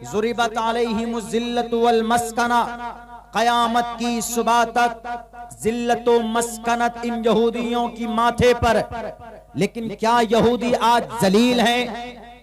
ज़ुरिबत अलैहिमुज़ ज़िल्लतु वल मस्कना, क़यामत की सुबह तक जिल्लत व मस्कनत इन यहूदियों की माथे पर। लेकिन क्या यहूदी आज जलील हैं?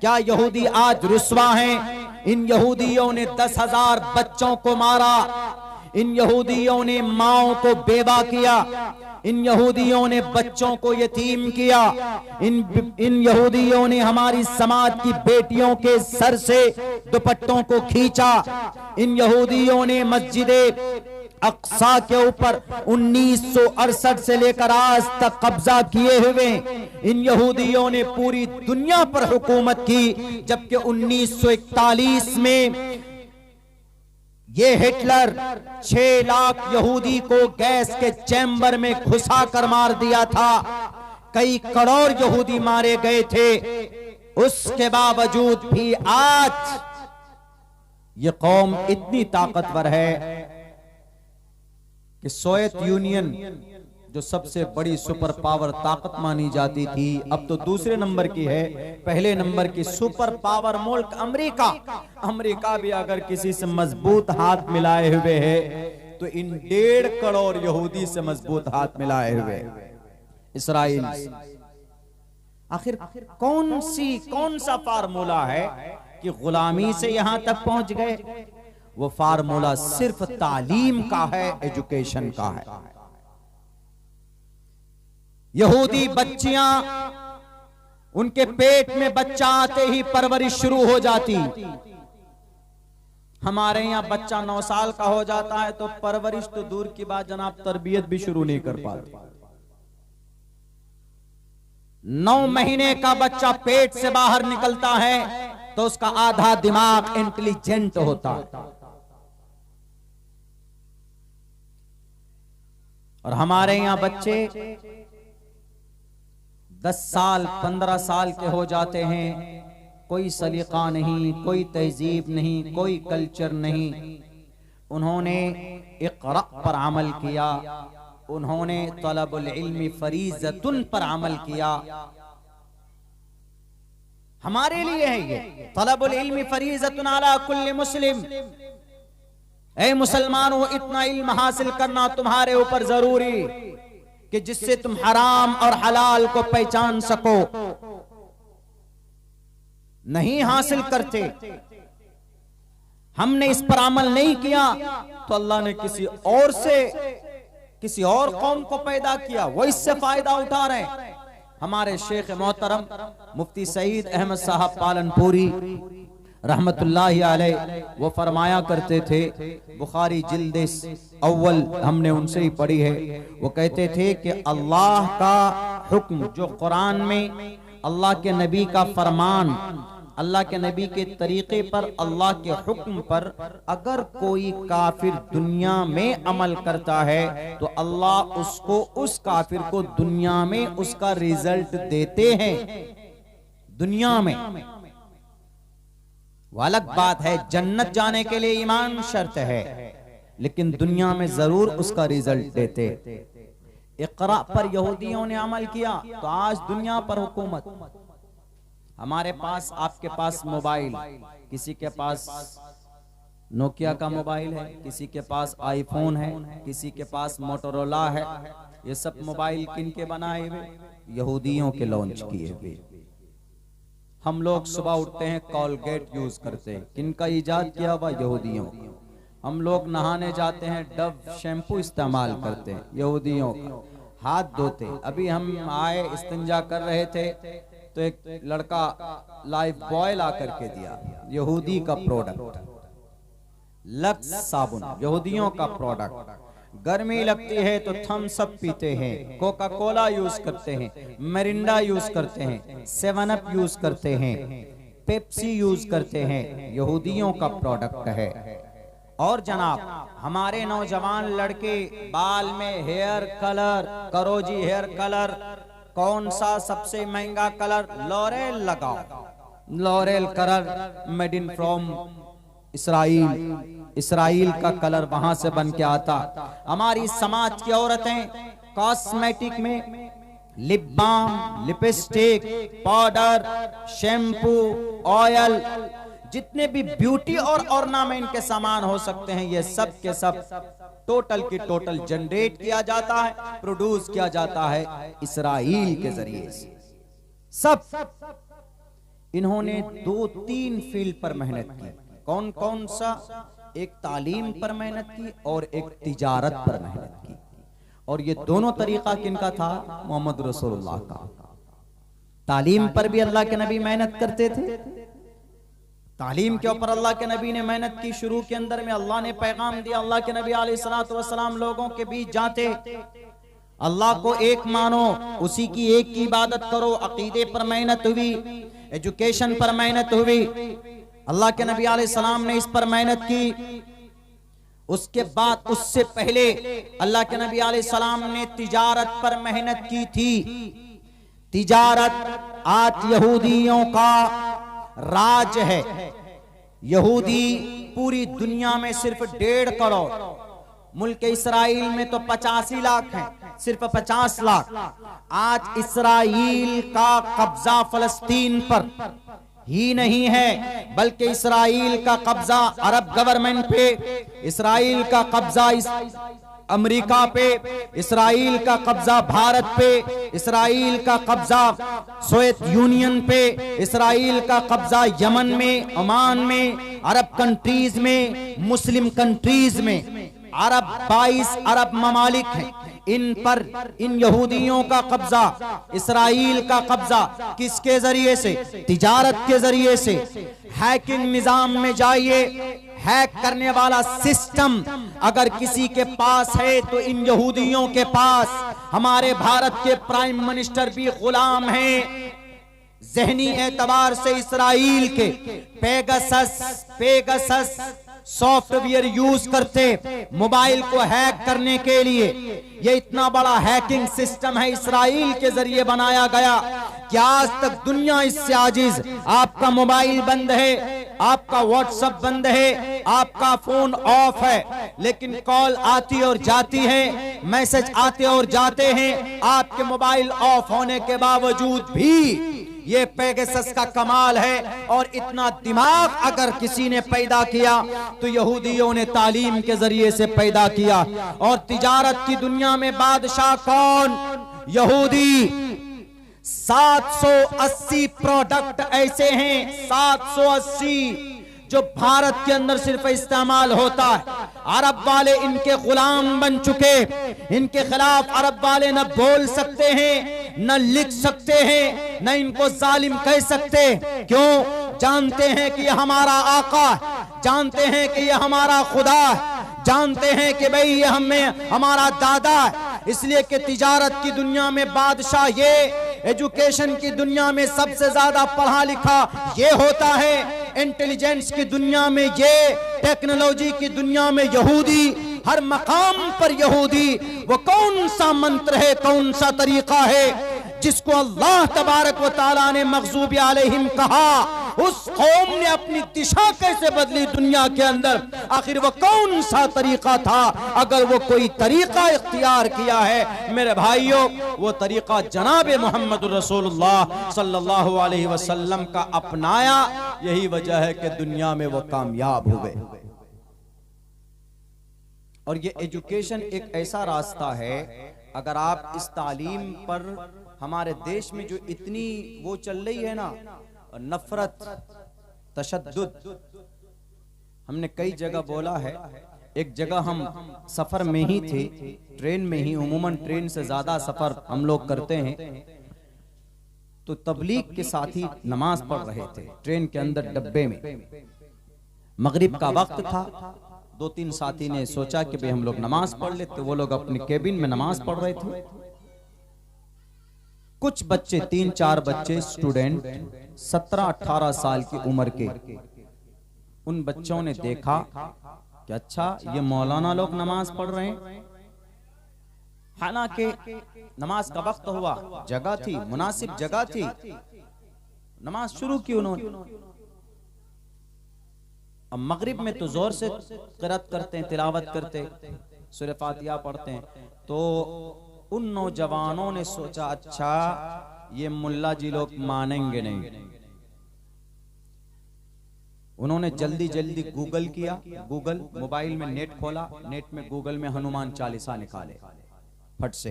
क्या यहूदी आज रुस्वा हैं? इन यहूदियों ने 10,000 बच्चों को मारा, इन यहूदियों ने माओं को बेवा किया, इन यहूदियों ने बच्चों को यतीम किया, इन यहूदियों ने हमारी समाज की बेटियों के सर से दुपट्टों को खींचा, इन यहूदियों ने मस्जिदे अक्सा के ऊपर 1968 से लेकर आज तक कब्जा किए हुए इन यहूदियों ने पूरी दुनिया पर हुकूमत की। जबकि 1941 में ये हिटलर 6 लाख यहूदी को गैस के चैम्बर में घुसा कर मार दिया था। कई करोड़ यहूदी मारे गए थे। उसके बावजूद भी आज ये कौम इतनी ताकतवर है कि सोवियत यूनियन जो सबसे बड़ी सुपर पावर ताकत मानी जाती थी, अब तो दूसरे नंबर की है। पहले नंबर की सुपर पावर मुल्क अमेरिका। अमेरिका भी अगर किसी से मजबूत हाथ मिलाए हुए है तो इन 1.5 करोड़ यहूदी से मजबूत हाथ मिलाए हुए इस्राइल। आखिर कौन सा फार्मूला है कि गुलामी से यहां तक पहुंच गए? वो फार्मूला सिर्फ तालीम का है, एजुकेशन का है। यहूदी बच्चियां, उनके पेट में बच्चा आते ही परवरिश शुरू हो जाती। हमारे यहां बच्चा 9 साल का हो जाता है तो परवरिश तो दूर की बात जनाब, तरबियत भी शुरू नहीं कर पाती। 9 महीने का बच्चा पेट से बाहर निकलता है तो उसका आधा दिमाग इंटेलिजेंट होता है। और हमारे यहां बच्चे 10 साल 15 साल के हो जाते हैं, कोई सलीका नहीं, कोई तहजीब नहीं, कोई कल्चर नहीं। उन्होंने इक़रा पर अमल किया, उन्होंने तलबुल इल्मी फरीज़तुन पर अमल किया। हमारे लिए है ये तलबुल इल्मी फरीज़तुन अला कुल्ली मुस्लिम। ऐ मुसलमानों, इतना इल्म हासिल करना तुम्हारे ऊपर जरूरी कि जिससे तुम हराम और हलाल को पहचान सको। नहीं हासिल करते, हमने इस पर अमल नहीं किया तो अल्लाह ने किसी और कौम को पैदा किया, वो इससे फायदा उठा रहे हैं। हमारे शेख मोहतरम मुफ्ती सईद अहमद साहब पालनपुरी रहमतुल्लाहि अलैह वो फरमाया करते थे, बुखारी जिल्द अव्वल हमने उनसे ही पढ़ी है, वो कहते थे कि अल्लाह का हुक्म जो कुरान में, अल्लाह के नबी का फरमान, अल्लाह के नबी के तरीके पर, अल्लाह के हुक्म पर अगर कोई काफिर दुनिया में अमल करता है तो अल्लाह उसको, उस काफिर को दुनिया में उसका रिजल्ट देते हैं। दुनिया में वो अलग बात है, जन्नत जाने के लिए ईमान शर्त है, लेकिन दुनिया में जरूर उसका रिजल्ट देते। इक़रा पर यहूदियों ने अमल किया तो आज दुनिया पर हुकूमत। हमारे पास, आपके पास मोबाइल, किसी के पास नोकिया का मोबाइल है, किसी के पास आईफोन है, किसी के पास मोटोरोला है। ये सब मोबाइल किन के बनाए हुए? यहूदियों के लॉन्च किए हुए। हम लोग सुबह उठते हैं कॉलगेट यूज करते हैं, किनका इजाद किया हुआ? यहूदियों। हम लोग नहाने जाते हैं डव शैम्पू इस्तेमाल करते हैं, यहूदियों का। हाथ धोते, अभी हम आए इस्तिंजा कर रहे थे तो एक लड़का लाइफ बॉय ला करके दिया, यहूदी का प्रोडक्ट, लक्स साबुन, यहूदियों का प्रोडक्ट। गर्मी लगती है तो थम्स अप पीते हैं, कोका कोला यूज करते हैं, मिरिंडा यूज करते हैं, 7 अप यूज करते हैं, पेप्सी यूज करते हैं, यहूदियों का प्रोडक्ट है। और जनाब, हमारे नौजवान लड़के बाल में हेयर कलर, करो जी हेयर कलर, कौन सा सबसे महंगा कलर? लॉरेल लगाओ, laurel colour made in from Israel का कलर वहां से बन के आता। हमारी समाज की औरतें कॉस्मेटिक में lip balm, lipstick, powder, shampoo, oil, जितने भी ब्यूटी और ऑर्नामेंट के सामान हो सकते हैं, ये सब के सब टोटल की टोटल जनरेट किया जाता है, प्रोड्यूस किया जाता है इसराइल के जरिए से। सब इन्होंने 2-3 फील्ड पर मेहनत की। कौन कौन सा? एक तालीम पर मेहनत की और एक तिजारत पर मेहनत की। और ये दोनों तरीका किनका था? मोहम्मद रसूलुल्लाह का। तालीम पर भी अल्लाह के नबी मेहनत करते थे। तालीम के ऊपर अल्लाह के नबी ने मेहनत की। शुरू के अंदर में अल्लाह ने पैगाम दिया, अल्लाह के नबी अलैहिस्सलातु वस्सलाम लोगों के बीच जाते, अल्लाह को एक मानो, उसी की एक की इबादत करो। अकीदे पर मेहनत हुई, एजुकेशन पर मेहनत हुई, अल्लाह के नबी अलैहिस्सलाम ने इस पर मेहनत की। उसके बाद उससे पहले अल्लाह के नबी अलैहिस्सलाम ने तिजारत पर मेहनत की थी। तिजारत आज यहूदियों का राज है। यहूदी पूरी दुनिया में सिर्फ 1.5 करोड़, मुल्क इस्राइल में तो 85 लाख हैं, सिर्फ 50 लाख। आज इस्राइल का कब्जा फलस्तीन पर ही नहीं है, बल्कि इस्राइल का कब्जा अरब गवर्नमेंट पे, इस्राइल का कब्जा अमेरिका पे, इस्राइल का कब्जा भारत पे, इस्राइल का कब्जा सोवियत यूनियन पे, इस्राइल का कब्जा यमन में, ओमान में, अरब कंट्रीज में, मुस्लिम कंट्रीज में। अरब 22 अरब ममालिक हैं, इन पर इन यहूदियों का कब्जा, इस्राइल का कब्जा किसके जरिए से? तिजारत के जरिए से। हैकिंग निजाम में जाइए, हैक करने वाला सिस्टम अगर किसी के पास है तो इन यहूदियों के पास। हमारे भारत के प्राइम मिनिस्टर भी गुलाम हैं ज़हनी एतबार से इस्राइल के। पेगासस सॉफ्टवेयर यूज करते मोबाइल को हैक करने के लिए। ये इतना बड़ा हैकिंग सिस्टम है, इस्राइल के जरिए बनाया गया कि आज तक दुनिया इससे आजिज। आपका मोबाइल बंद है, आपका व्हाट्सएप बंद है, आपका फोन ऑफ है, लेकिन कॉल आती और जाती है, मैसेज आते और जाते हैं। आपके मोबाइल ऑफ होने के बावजूद भी ये पेगासस का कमाल है। और इतना दिमाग अगर किसी ने पैदा किया तो यहूदियों ने तालीम के जरिए से पैदा किया। और तिजारत की दुनिया में बादशाह कौन? यहूदी। 780 प्रोडक्ट ऐसे हैं, 780 जो भारत के अंदर सिर्फ इस्तेमाल होता है। अरब वाले इनके गुलाम बन चुके, इनके खिलाफ अरब वाले न बोल सकते हैं, न लिख सकते हैं, न इनको जालिम कह सकते। क्यों? जानते हैं कि ये हमारा आका, जानते हैं कि ये हमारा खुदा, जानते हैं कि भाई ये हमें हमारा दादा है। इसलिए कि तिजारत की दुनिया में बादशाह ये, एजुकेशन की दुनिया में सबसे ज्यादा पढ़ा लिखा ये होता है, इंटेलिजेंस की दुनिया में ये, टेक्नोलॉजी की दुनिया में यहूदी, हर मकाम पर यहूदी। वो कौन सा मंत्र है, कौन सा तरीका है जिसको अल्लाह तबारक व तआला ने मग़ज़ूब अलैहिम कहा, उस कौम ने अपनी दिशा कैसे बदली दुनिया के अंदर? आखिर वो कौन सा तरीका था? अगर वो कोई तरीका इख्तियार किया है मेरे भाइयों, वो तरीका जनाब मोहम्मद रसूलुल्लाह सल्लल्लाहु अलैहि वसल्लम का अपनाया। यही वजह है कि दुनिया में वो कामयाब हुए। और ये एजुकेशन एक ऐसा रास्ता है, अगर आप इस तालीम पर, हमारे देश में जो इतनी वो चल रही है ना, नफरत, तशद्दुद, हमने कई जगह बोला है। एक जगह हम सफर में ही थे, ट्रेन में ही, उमूमन ट्रेन से ज्यादा सफर हम लोग करते हैं, तो तबलीग के साथी नमाज पढ़ रहे थे ट्रेन के अंदर डब्बे में। मगरिब का वक्त था, 2-3 साथी ने सोचा कि भाई हम लोग नमाज पढ़ लेते। वो लोग अपने केबिन में नमाज पढ़ रहे थे। कुछ बच्चे, 3-4 बच्चे स्टूडेंट 17-18 साल की उम्र के, उन बच्चों ने देखा कि अच्छा ये मौलाना लोग नमाज पढ़ रहे हैं। हालांकि नमाज का वक्त हुआ, जगह थी, मुनासिब जगह थी, नमाज शुरू की उन्होंने। अब मगरिब में तो जोर से क़िरात करते हैं, तिलावत करते, सूरह फातिहा पढ़ते हैं। तो उन नौजवानों ने सोचा अच्छा ये मुल्ला जी लोग मानेंगे नहीं। उन्होंने जल्दी जल्दी गूगल किया, गूगल मोबाइल में नेट खोला, नेट में गूगल में हनुमान चालीसा निकाले फट से,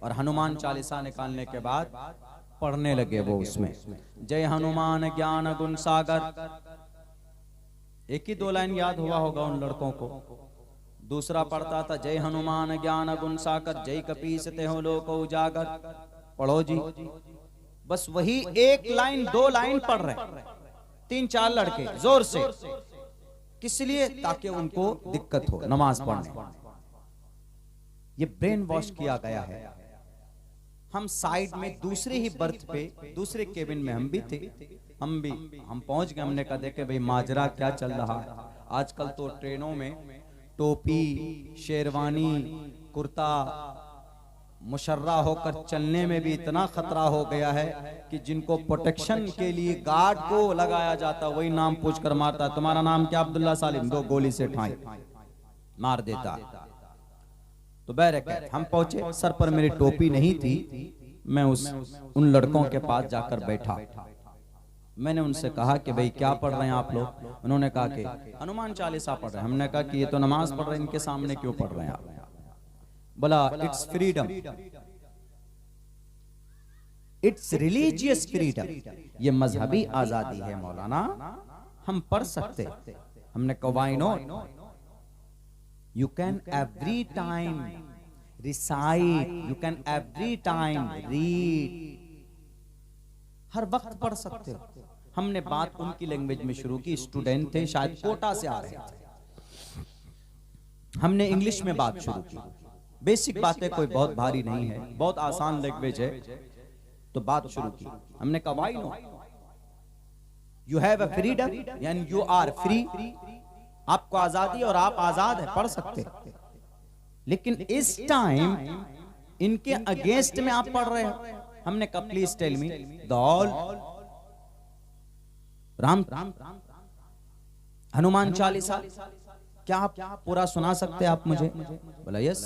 और हनुमान चालीसा निकालने के बाद पढ़ने लगे वो उसमें, जय हनुमान ज्ञान गुण सागर। एक ही 2 लाइन याद हुआ होगा उन लड़कों को। दूसरा पढ़ता था जय हनुमान ज्ञान गुण सागर, जय कपीस तेहो लोक उजागर। पढ़ो जी, बस वही 1 लाइन 2 लाइन पढ़ रहे 3-4 लड़के जोर से, किस लिए? ताकि उनको दिक्कत हो नमाज पढ़ने। ये ब्रेन वॉश किया गया है। हम साइड में दूसरे ही बर्थ पे, दूसरे केबिन में हम भी थे, हम पहुंच गए। हमने कहा देखे भाई माजरा क्या चल रहा है। आजकल तो ट्रेनों में टोपी, शेरवानी, कुर्ता, मुशर्रा होकर चलने में भी इतना खतरा हो गया है कि जिनको प्रोटेक्शन के लिए गार्ड को लगाया जाता, वही नाम पूछकर मारता, तुम्हारा नाम क्या? अब्दुल्ला सालिम। 2 गोली से ठाई मार देता। तो बहरकैफ हम पहुंचे, सर पर मेरी टोपी नहीं थी। मैं उन लड़कों के पास जाकर बैठा। मैंने उनसे कहा कि भाई क्या पढ़ रहे हैं आप लोग? उन्होंने कहा कि हनुमान चालीसा पढ़ रहे हैं। हमने कहा कि ये तो नमाज पढ़ रहे हैं, इनके सामने क्यों पढ़ रहे हैं आप? बोला it's freedom, it's religious freedom, ये मजहबी आजादी है मौलाना, हम पढ़ सकते। हमने कहा why not, you can every time recite, you can every time read, हर वक्त पढ़ सकते हो। हमने बात उनकी लैंग्वेज में शुरू की, स्टूडेंट थे शायद कोटा से आ रहे थे। हमने इंग्लिश में बात शुरू की, बेसिक बातें, कोई बहुत भारी नहीं है, बहुत आसान लैंग्वेज है। तो बात शुरू की, हमने कहा why not, you have a freedom and you are free, आपको आजादी और आप आजाद है, पढ़ सकते। लेकिन इस टाइम इनके अगेंस्ट में आप पढ़ रहे हो। हमने कहा please tell me the all Ram Hanuman Chalisa, क्या आप पूरा सुना सकते हैं आप मुझे? बोला yes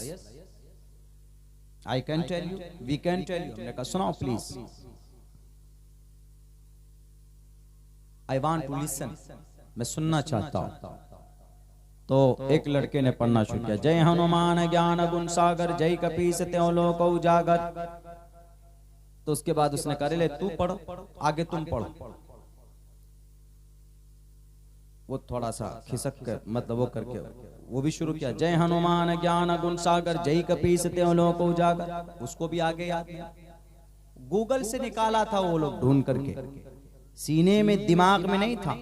I can tell you, we can tell you. हमने कहा सुनाओ please, I want to listen, मैं सुनना चाहता हूं। तो एक लड़के ने पढ़ना शुरू किया, जय हनुमान ज्ञान गुण सागर, जय कपीस त्यों लोक उजागर। तो उसके बाद उसने कहा ले तू पढ़ो, आगे तुम पढ़ो। वो थोड़ा सा खिसक कर, मतलब वो करके वो भी शुरू किया, जय हनुमान ज्ञान गुण सागर, जय कपीस त्यों लोक उजागर। उसको भी आगे याद नहीं, गूगल से निकाला था वो लोग ढूंढ करके, सीने में दिमाग में नहीं था।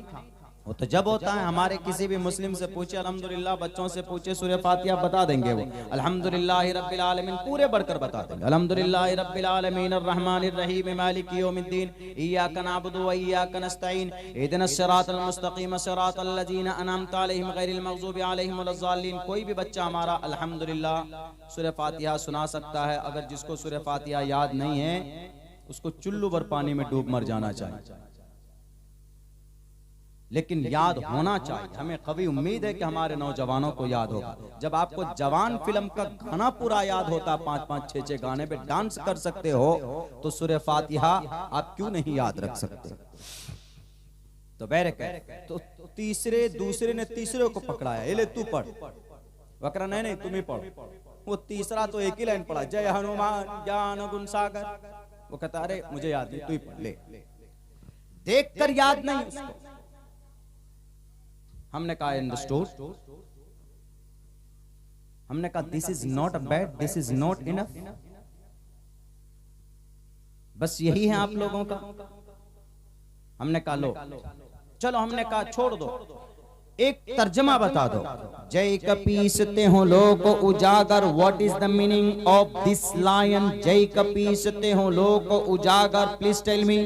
वो तो जब होता है, हमारे किसी भी मुस्लिम से पूछे, अल्हम्दुलिल्लाह, बच्चों से पूछे सूरह फातिहा बता देंगे वो, अल्हम्दुलिल्लाहि रब्बिल आलमीन पूरे बढ़कर बता देंगे, अल्हम्दुलिल्लाहि रब्बिल आलमीन अर्रहमानिर रहीम मालिकि यौमिद्दीन, इय्याका नअबुदु व इय्याका नस्तईन, इहदिनस सिरातल मुस्तकीम सिरातल लज़ीना अनअमता अलैहिम गैरिल मग़ज़ूबि अलैहिम वलज़्ज़ालिन। कोई भी बच्चा हमारा अल्हम्दुलिल्लाह सूरह फातिहा सुना सकता है। अगर जिसको सूरह फातिहा याद नहीं है, उसको चुल्लू भर पानी में डूब मर जाना चाहिए, लेकिन याद होना चाहिए। हमें कभी उम्मीद है कि हमारे नौजवानों को याद होगा। जब आपको जवान फिल्म का गाना पूरा याद होता, 5-5, 6-6 गाने पे डांस कर सकते हो, तो सूरह फातिहा आप क्यों नहीं याद रख सकते? तो तो दूसरे ने तीसरे को पकड़ाया, ले तू पढ़। वकरा नहीं तुम ही पढ़ो। वो तीसरा तो एक ही लाइन पढ़ा, जय हनुमान ज्ञान गुण सागर। वो कहता अरे मुझे याद नहीं, तू ही पढ़ ले। देख कर याद नहीं उसको। हमने कहा अंडरस्टूड, हमने कहा this is not a bad, this is not enough. बस यही है आप लोगों का। हमने कहा लो चलो, हमने कहा छोड़ दो, एक तर्जमा बता दो, जय कपीस त्यों लोक उजागर। What is the meaning of this line, जय कपीस त्यों लोक उजागर? Please tell me,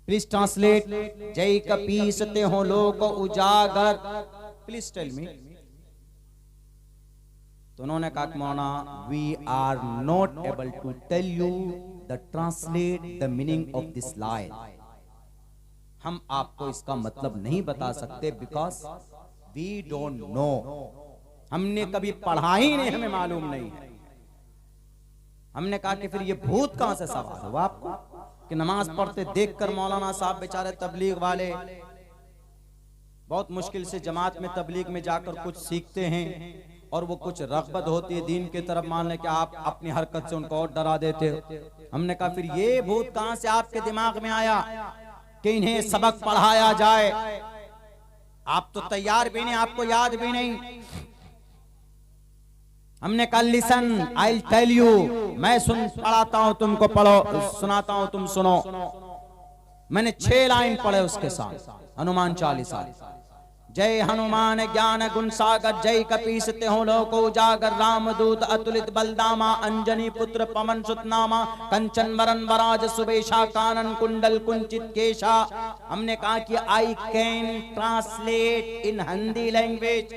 please translate, जय कपीस त्यों लोक उजागर, प्लीज टेल मी। तो उन्होंने कहा मौना we are not able to tell you the translate the meaning of this line. हम आपको इसका मतलब नहीं बता सकते, बिकॉज वी डोंट नो, हमने कभी पढ़ा ही नहीं, हमें मालूम नहीं है। हमने कहा कि फिर ये भूत कहां से सवार हुआ आपको कि नमाज पढ़ते देखकर मौलाना साहब बेचारे तबलीग वाले बहुत मुश्किल से जमात में तबलीग में जाकर कुछ सीखते हैं और वो कुछ रग़बत होती है दीन की तरफ, मान लें कि आप अपनी हरकत से उनको और डरा देते हो। हमने कहा फिर ये भूत कहां से आपके दिमाग में आया कि इन्हें सबक पढ़ाया जाए? आप तो तैयार भी नहीं, आपको याद भी नहीं। हमने कहा लिसन आई टेल यू, मैं पढ़ाता हूं तुमको, पढ़ो, सुनाता हूं तुम सुनो। मैंने 6 लाइन पढ़े उसके साथ, हनुमान चालीसा। जय हनुमान ज्ञान गुण सागर, जय कपीस तेहो लोको उजागर, रामदूत अतुलित बलदामा, अंजनी पुत्र पवन सुत नामा, कंचन वरन वराज सुबेशा, कानन कुंडल कुंचित केशा। हमने कहा कि I can translate in Hindi language,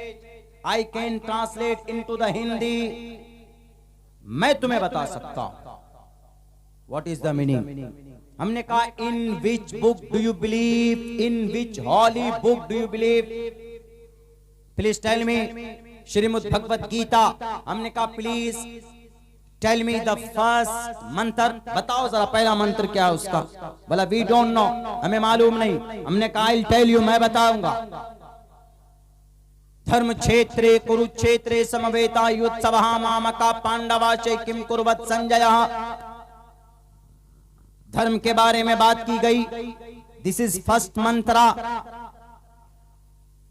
I can translate into the Hindi. मैं तुम्हें बता सकता हूं व्हाट इज द मीनिंग। हमने कहा in which book do you believe, in which holy book do you believe, please tell me. Shrimad Bhagavad Gita. हमने कहा please tell me the first mantra, बताओ जरा पहला मंत्र क्या है उसका। बोला वी डोंट नो, हमें मालूम नहीं। हमने कहा आई टेल यू, मैं बताऊंगा। धर्म क्षेत्रे कुरुक्षेत्रे समवेता युत्सवः मामका पांडवा च किम कुर्वत संजय। धर्म के बारे में बात की गई, दिस इज फर्स्ट मंत्रा।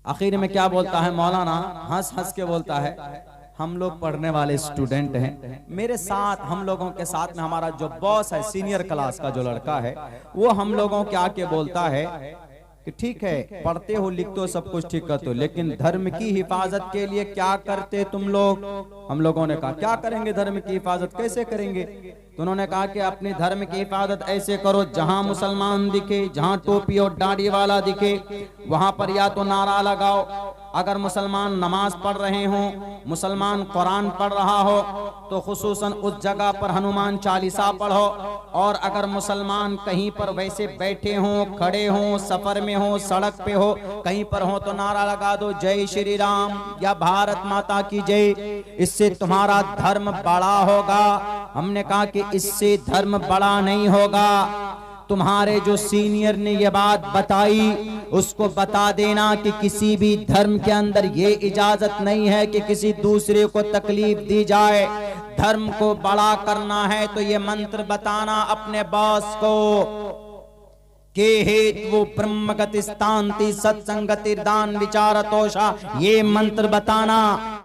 आखिर में क्या बोलता है मौलाना, हंस हंस के बोलता है, हम लोग पढ़ने वाले स्टूडेंट हैं, मेरे साथ हम लोगों के साथ में हमारा जो बॉस है, सीनियर क्लास का जो लड़का है, वो हम लोगों के आके बोलता है कि ठीक है पढ़ते हो लिखते हो सब कुछ ठीक करते हो, लेकिन धर्म की हिफाजत के लिए क्या करते तुम लोग। हम लोगों ने कहा क्या करेंगे, धर्म की हिफाजत कैसे करेंगे। तो उन्होंने कहा कि अपने धर्म की हिफाजत ऐसे करो, जहां मुसलमान दिखे, जहां टोपी और दाढ़ी वाला दिखे, वहां पर या तो नारा लगाओ। अगर मुसलमान नमाज पढ़ रहे हो, मुसलमान कुरान पढ़ रहा हो, तो खुसूसन उस जगह पर हनुमान चालीसा पढ़ो। और अगर मुसलमान कहीं पर वैसे बैठे हो, खड़े हो, सफर में हो, सड़क पे हो, कहीं पर हो, तो नारा लगा दो जय श्री राम या भारत माता की जय। इससे तुम्हारा धर्म बड़ा होगा। हमने कहा कि इससे धर्म बड़ा नहीं होगा। तुम्हारे जो सीनियर ने ये बात बताई, उसको बता देना कि किसी भी धर्म के अंदर ये इजाजत नहीं है कि किसी दूसरे को तकलीफ दी जाए। धर्म को बड़ा करना है तो ये मंत्र बताना अपने बॉस को के हेतु ब्रह्मगति स्थान्ति सत्संगति दान विचारतोषा, ये मंत्र बताना।